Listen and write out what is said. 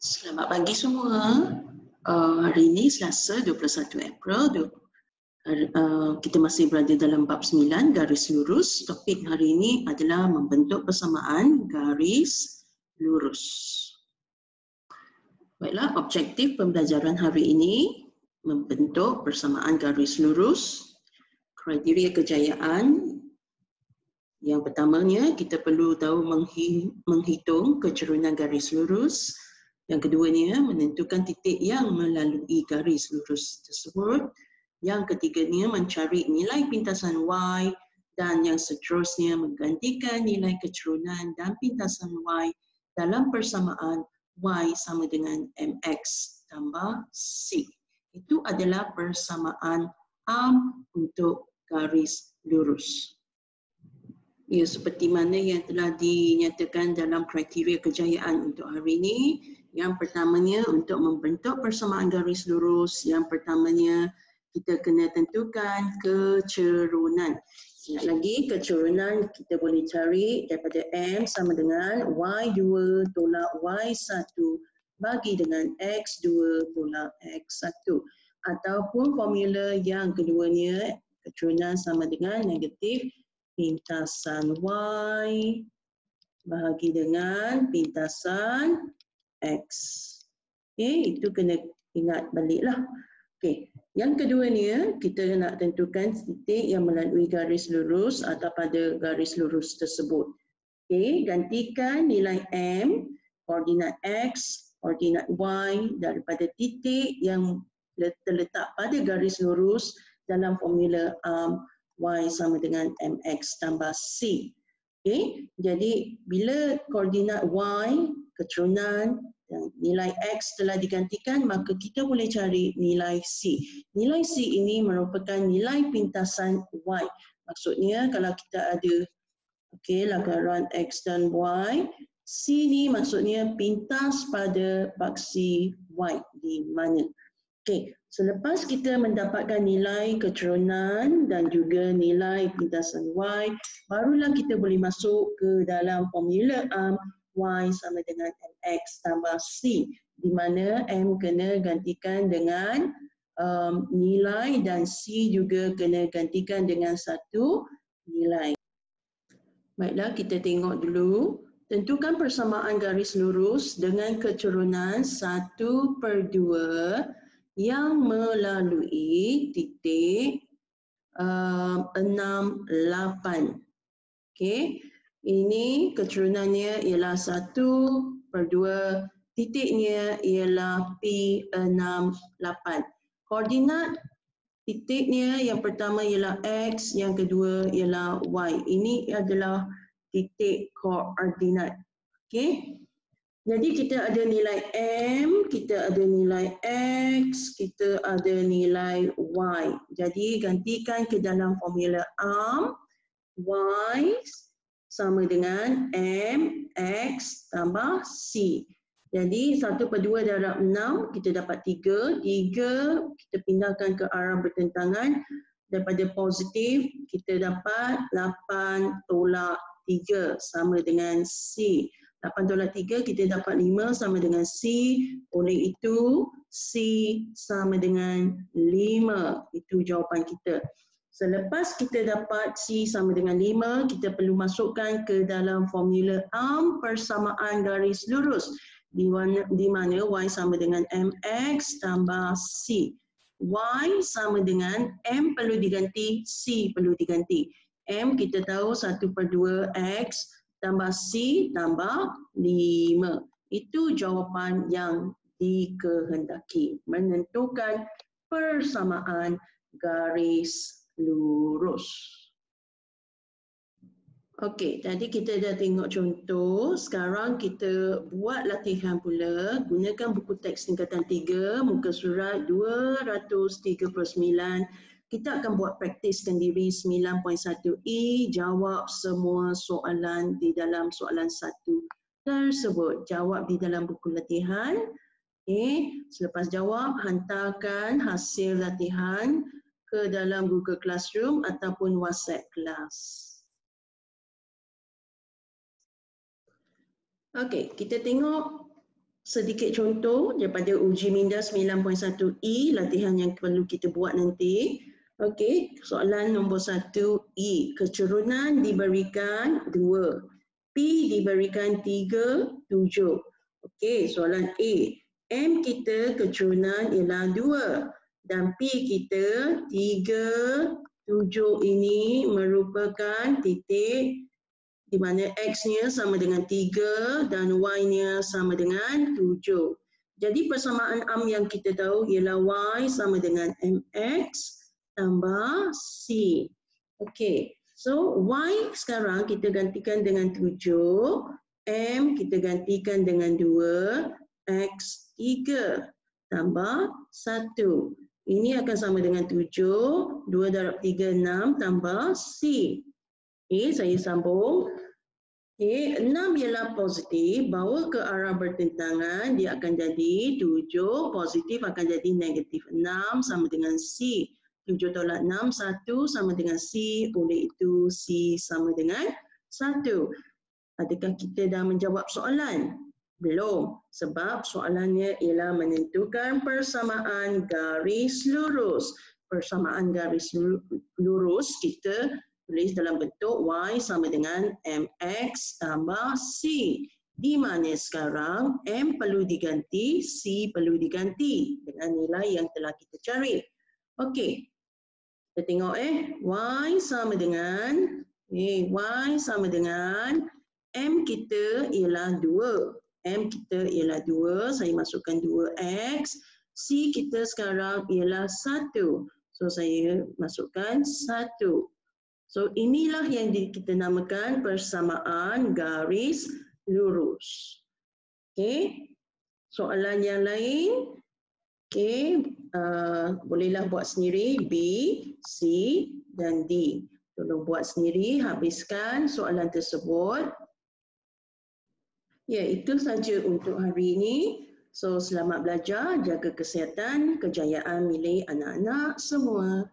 Selamat pagi semua. Hari ini Selasa 21 April. Kita masih berada dalam bab 9 garis lurus. Topik hari ini adalah membentuk persamaan garis lurus. Baiklah, objektif pembelajaran hari ini membentuk persamaan garis lurus. Kriteria kejayaan. Yang pertamanya, kita perlu tahu menghitung kecurunan garis lurus. Yang keduanya, menentukan titik yang melalui garis lurus tersebut. Yang ketiganya, mencari nilai pintasan Y, dan yang seterusnya menggantikan nilai kecurunan dan pintasan Y dalam persamaan Y sama dengan MX tambah C. Itu adalah persamaan arm untuk garis lurus. Ya, seperti mana yang telah dinyatakan dalam kriteria kejayaan untuk hari ini. Yang pertamanya, untuk membentuk persamaan garis lurus, yang pertamanya kita kena tentukan kecurunan. Ingat lagi, kecurunan kita boleh cari daripada M sama dengan Y2 tolak Y1 bagi dengan X2 tolak X1. Ataupun formula yang keduanya, kecurunan sama dengan negatif pintasan Y bahagi dengan pintasan X. Okey, itu kena ingat baliklah. Okey, yang keduanya kita nak tentukan titik yang melalui garis lurus atau pada garis lurus tersebut. Okey, gantikan nilai M, koordinat X, koordinat Y daripada titik yang terletak pada garis lurus dalam formula Y sama dengan MX tambah C. Okay. Jadi bila koordinat Y, kecurunan, dan nilai X telah digantikan, maka kita boleh cari nilai C. Nilai C ini merupakan nilai pintasan Y. Maksudnya kalau kita ada lakaran X dan Y, C ni maksudnya pintas pada paksi Y di mana. Okey, selepas kita mendapatkan nilai kecurunan dan juga nilai pintasan Y, barulah kita boleh masuk ke dalam formula Y sama dengan MX tambah C, di mana M kena gantikan dengan nilai dan C juga kena gantikan dengan satu nilai. Baiklah, kita tengok dulu. Tentukan persamaan garis lurus dengan kecurunan 1/2 yang melalui titik 6, 8. Okey, ini kecurunannya ialah 1/2, titiknya ialah P68. Koordinat titiknya yang pertama ialah X, yang kedua ialah Y. Ini adalah titik koordinat. Okey. Jadi kita ada nilai M, kita ada nilai X, kita ada nilai Y. Jadi gantikan ke dalam formula arm, Y sama dengan M, X tambah C. Jadi 1/2 darab 6, kita dapat 3. 3 kita pindahkan ke arah bertentangan. Daripada positif, kita dapat 8 tolak 3 sama dengan C. 8 tolak 3 kita dapat 5 sama dengan C. Oleh itu C sama dengan 5. Itu jawapan kita. Selepas kita dapat C sama dengan 5, kita perlu masukkan ke dalam formula arm persamaan garis lurus. Di mana Y sama dengan MX tambah C. Y sama dengan M perlu diganti, C perlu diganti. M kita tahu 1/2 X tambah C tambah 5. Itu jawapan yang dikehendaki. Menentukan persamaan garis lurus. Okey, tadi kita dah tengok contoh. Sekarang kita buat latihan pula. Gunakan buku teks tingkatan 3, muka surat 239. Kita akan buat praktiskan diri 9.1E, jawab semua soalan di dalam soalan 1 tersebut. Jawab di dalam buku latihan. Okay. Selepas jawab, hantarkan hasil latihan ke dalam Google Classroom ataupun WhatsApp kelas. Okey, kita tengok sedikit contoh daripada uji minda 9.1E, latihan yang perlu kita buat nanti. Okey, soalan nombor 1E, kecerunan diberikan 2, P diberikan 3, 7. Okey, soalan A, M kita kecerunan ialah 2 dan P kita 3, 7 ini merupakan titik di mana X-nya sama dengan 3 dan Y-nya sama dengan 7. Jadi persamaan am yang kita tahu ialah Y sama dengan MX tambah C. Okey, so Y sekarang kita gantikan dengan 7, M kita gantikan dengan 2, X 3 tambah 1. Ini akan sama dengan 7, 2 darab 3, 6 tambah C. Okey, saya sambung. Okey, 6 ialah positif, bawa ke arah bertentangan, dia akan jadi 7, positif akan jadi negatif. 6 sama dengan C. 7 tolak 6, 1 sama dengan C, oleh itu C sama dengan 1. Adakah kita dah menjawab soalan? Belum, sebab soalannya ialah menentukan persamaan garis lurus. Persamaan garis lurus kita tulis dalam bentuk Y sama dengan MX tambah C. Di mana sekarang M perlu diganti, C perlu diganti dengan nilai yang telah kita cari. Okey, kita tengok Y sama dengan, Y sama dengan M kita ialah 2. M kita ialah 2, saya masukkan 2X. C kita sekarang ialah 1. So saya masukkan 1. So inilah yang kita namakan persamaan garis lurus. Okey. Soalan yang lain. Okey, bolehlah buat sendiri B, C dan D. Tolong buat sendiri, habiskan soalan tersebut. Ya, itu saja untuk hari ini. So selamat belajar, jaga kesihatan, kejayaan milik anak-anak semua.